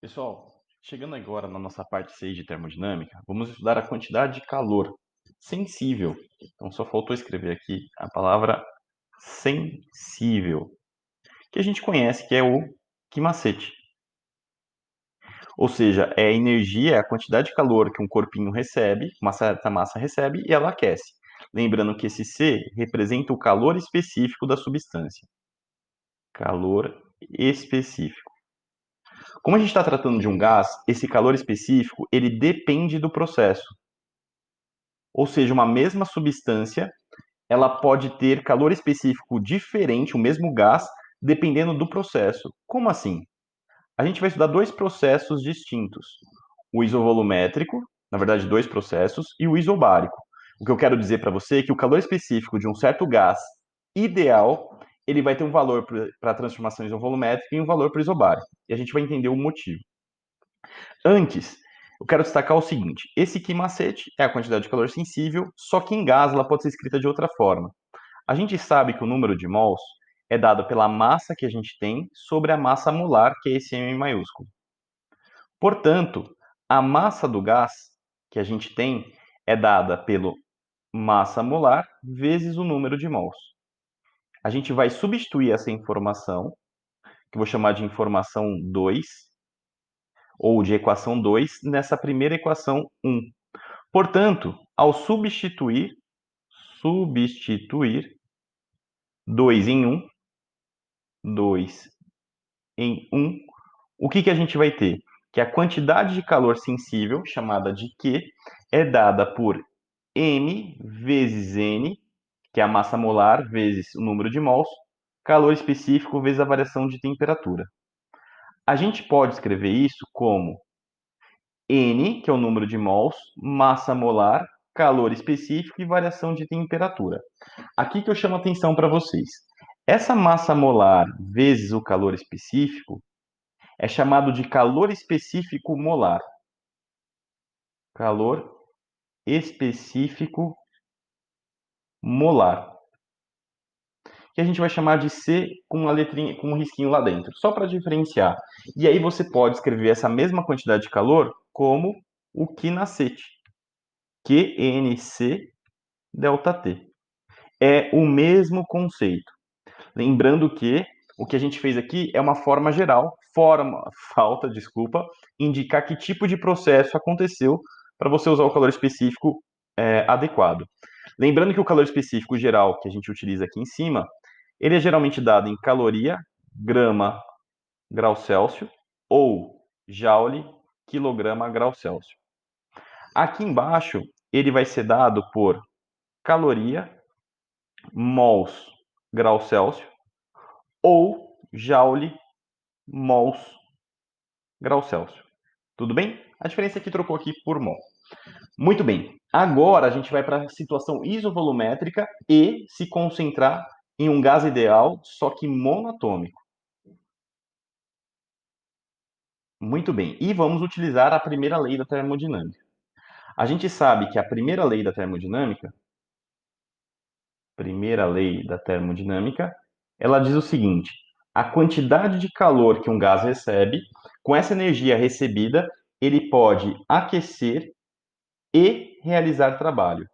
Pessoal, chegando agora na nossa parte 6 de termodinâmica, vamos estudar a quantidade de calor sensível. Então, só faltou escrever aqui a palavra sensível, que a gente conhece que é o quimacete. Ou seja, é a energia, é a quantidade de calor que um corpinho recebe, uma certa massa recebe, e ela aquece. Lembrando que esse C representa o calor específico da substância. Calor específico. Como a gente está tratando de um gás, esse calor específico, ele depende do processo. Ou seja, uma mesma substância, ela pode ter calor específico diferente, o mesmo gás, dependendo do processo. Como assim? A gente vai estudar dois processos distintos. O isovolumétrico, na verdade, dois processos, e o isobárico. O que eu quero dizer para você é que o calor específico de um certo gás ideal, ele vai ter um valor para a transformação isovolumétrica e um valor para o isobárico. E a gente vai entender o motivo. Antes, eu quero destacar o seguinte: esse quimacete é a quantidade de calor sensível, só que em gás ela pode ser escrita de outra forma. A gente sabe que o número de mols é dado pela massa que a gente tem sobre a massa molar, que é esse M maiúsculo. Portanto, a massa do gás que a gente tem é dada pelo massa molar vezes o número de mols. A gente vai substituir essa informação, que eu vou chamar de informação 2, ou de equação 2, nessa primeira equação 1. Portanto, ao substituir 2 em 1, 2 em 1, o que a gente vai ter? Que a quantidade de calor sensível, chamada de Q, é dada por M vezes N, que é a massa molar, vezes o número de mols, calor específico vezes a variação de temperatura. A gente pode escrever isso como N, que é o número de mols, massa molar, calor específico e variação de temperatura. Aqui que eu chamo a atenção para vocês. Essa massa molar vezes o calor específico é chamado de calor específico molar. Calor específico molar. Que a gente vai chamar de C com uma letrinha, com um risquinho lá dentro, só para diferenciar. E aí você pode escrever essa mesma quantidade de calor como o quinacete. QNC ΔT. É o mesmo conceito. Lembrando que o que a gente fez aqui é uma forma geral, desculpa, indicar que tipo de processo aconteceu para você usar o calor específico adequado. Lembrando que o calor específico geral que a gente utiliza aqui em cima, ele é geralmente dado em caloria, grama, grau Celsius, ou joule, quilograma, grau Celsius. Aqui embaixo, ele vai ser dado por caloria, mols, grau Celsius, ou joule, mols, grau Celsius. Tudo bem? A diferença é que trocou aqui por mol. Muito bem. Agora a gente vai para a situação isovolumétrica e se concentrar em um gás ideal, só que monatômico. Muito bem. E vamos utilizar a primeira lei da termodinâmica. A gente sabe que a primeira lei da termodinâmica, ela diz o seguinte: a quantidade de calor que um gás recebe, com essa energia recebida, ele pode aquecer e realizar trabalho.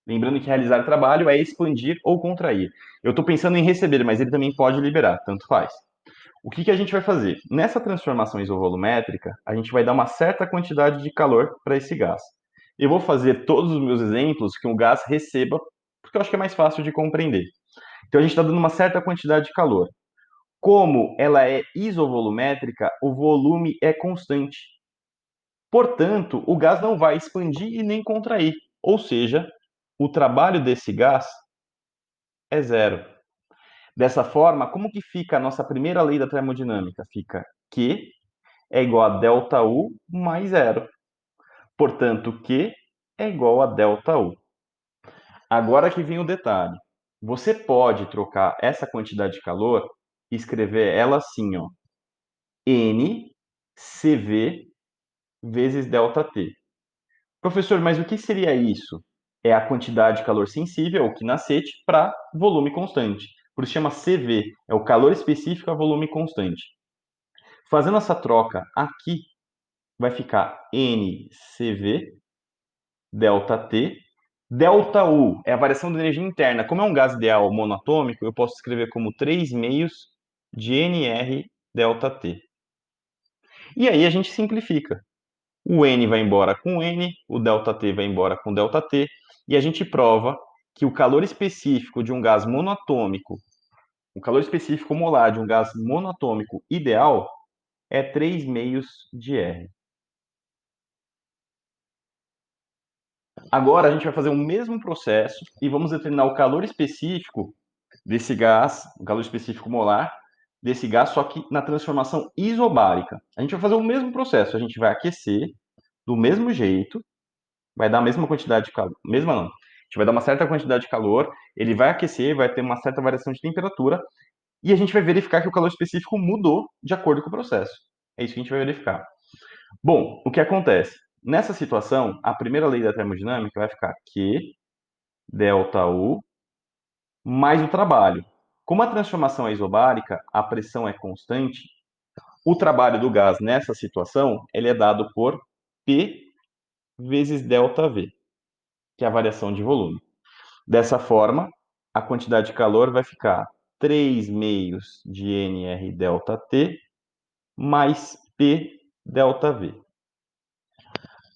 Lembrando que realizar trabalho é expandir ou contrair. Eu estou pensando em receber, mas ele também pode liberar, tanto faz. O que a gente vai fazer? Nessa transformação isovolumétrica, a gente vai dar uma certa quantidade de calor para esse gás. Eu vou fazer todos os meus exemplos que o gás receba, porque eu acho que é mais fácil de compreender. Então a gente está dando uma certa quantidade de calor. Como ela é isovolumétrica, o volume é constante. Portanto, o gás não vai expandir e nem contrair. Ou seja, o trabalho desse gás é zero. Dessa forma, como que fica a nossa primeira lei da termodinâmica? Fica Q é igual a ΔU mais zero. Portanto, Q é igual a ΔU. Agora que vem o detalhe. Você pode trocar essa quantidade de calor e escrever ela assim, ó. NCV vezes ΔT. Professor, mas o que seria isso? É a quantidade de calor sensível, o quinacete, para volume constante. Por isso chama CV, é o calor específico a volume constante. Fazendo essa troca aqui, vai ficar NCV, ΔT. ΔU é a variação de energia interna. Como é um gás ideal monatômico, eu posso escrever como 3 meios de NR ΔT. E aí a gente simplifica. O N vai embora com N, o ΔT vai embora com ΔT, e a gente prova que o calor específico de um gás monatômico, o calor específico molar de um gás monatômico ideal é 3 meios de R. Agora a gente vai fazer o mesmo processo e vamos determinar o calor específico desse gás, o calor específico molar desse gás, só que na transformação isobárica. A gente vai fazer o mesmo processo, a gente vai aquecer do mesmo jeito, vai dar a mesma quantidade de calor, mesma não. A gente vai dar uma certa quantidade de calor, ele vai aquecer, vai ter uma certa variação de temperatura, e a gente vai verificar que o calor específico mudou de acordo com o processo. É isso que a gente vai verificar. Bom, o que acontece? Nessa situação, a primeira lei da termodinâmica vai ficar Q ΔU mais o trabalho. Como a transformação é isobárica, a pressão é constante, o trabalho do gás nessa situação ele é dado por P vezes ΔV, que é a variação de volume. Dessa forma, a quantidade de calor vai ficar 3 meios de NR ΔT mais P ΔV.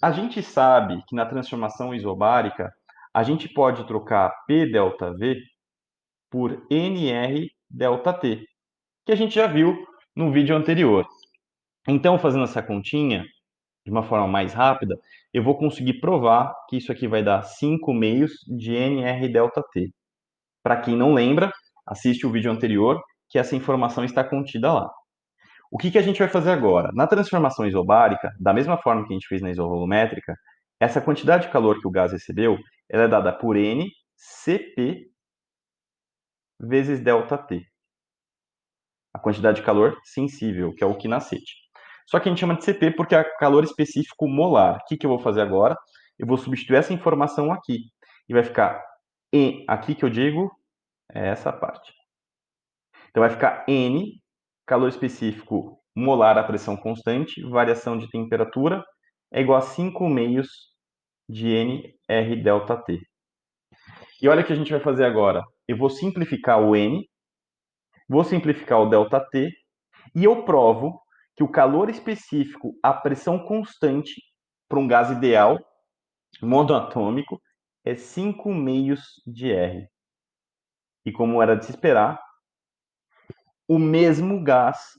A gente sabe que na transformação isobárica, a gente pode trocar P ΔV por NR ΔT, que a gente já viu no vídeo anterior. Então, fazendo essa continha de uma forma mais rápida, eu vou conseguir provar que isso aqui vai dar 5 meios de NR ΔT. Para quem não lembra, assiste o vídeo anterior, que essa informação está contida lá. O que a gente vai fazer agora? Na transformação isobárica, da mesma forma que a gente fez na isovolumétrica, essa quantidade de calor que o gás recebeu, ela é dada por N Cp vezes ΔT. A quantidade de calor sensível, que é o quinacete. Só que a gente chama de Cp porque é calor específico molar. O que eu vou fazer agora? Eu vou substituir essa informação aqui. E vai ficar aqui que eu digo, é essa parte. Então vai ficar N, calor específico molar a pressão constante, variação de temperatura, é igual a 5 meios de NR ΔT. E olha o que a gente vai fazer agora. Eu vou simplificar o N, vou simplificar o ΔT, e eu provo que o calor específico à pressão constante para um gás ideal, monoatômico, é 5 meios de R. E como era de se esperar, o mesmo gás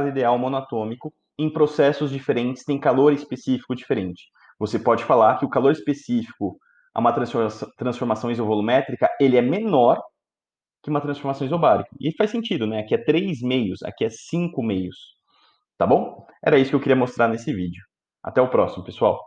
ideal monatômico, em processos diferentes, tem calor específico diferente. Você pode falar que o calor específico a uma transformação isovolumétrica, ele é menor que uma transformação isobárica. E faz sentido, né? Aqui é 3 meios, aqui é 5 meios. Tá bom? Era isso que eu queria mostrar nesse vídeo. Até o próximo, pessoal.